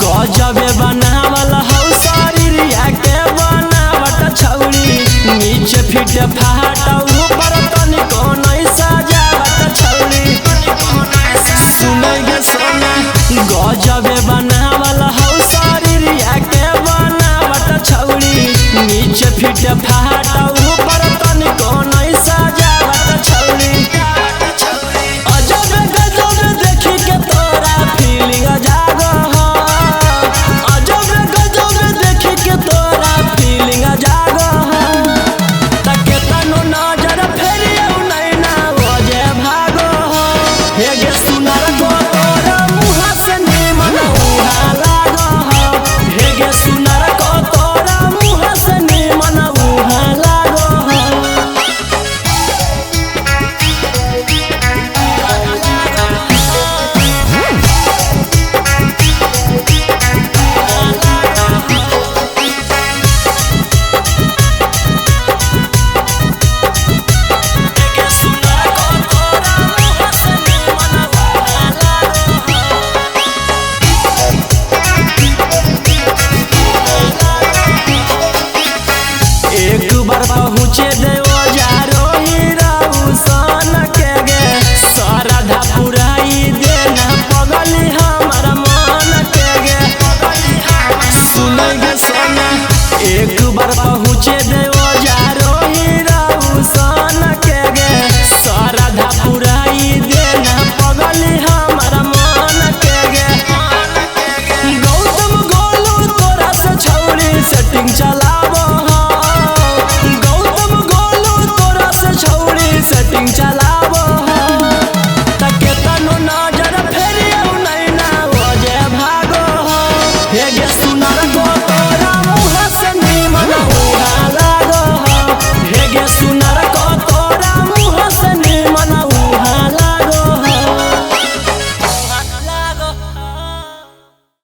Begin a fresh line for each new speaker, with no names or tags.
गजबे बनावल हौ शरीरिया के बनावट छौरी नीचे फिट फाट ऊपर तनिको नहीं सजावट छौरी सुनै गे सोना गजबे बनावल हौ शरीरिया के बनावट छौरी नीचे फिट फाट ऊपर तनिको नहीं सजावट छौरी अजब गजब देखी के तोरा फीलिंग जागो हो अजब गजब देखी के तोरा फीलिंग जागो हो तके तनु नजर फेरियो नहीं ना ओजे भागो हो हे गे सुनर को तोरा मुँह से निमन उहा लागो हो हे गे सुनर को तोरा मुँह से निमन उहा लागो हो एक बार पहुँचे देवो जारो हीराऊ सन के गे श्रद्धा पुराई देना पगली हमर मन के गे सुनै गे सोना एक बार पहुँचे देवो जारो हीराऊ सन के गे श्रद्धा पुराई देना पगली हमर मन के गे गौतम गोलू तोरा से छौरी सेटिंग चलाबो हो गौतम गोलू तोरा से छौरी सेटिंग चला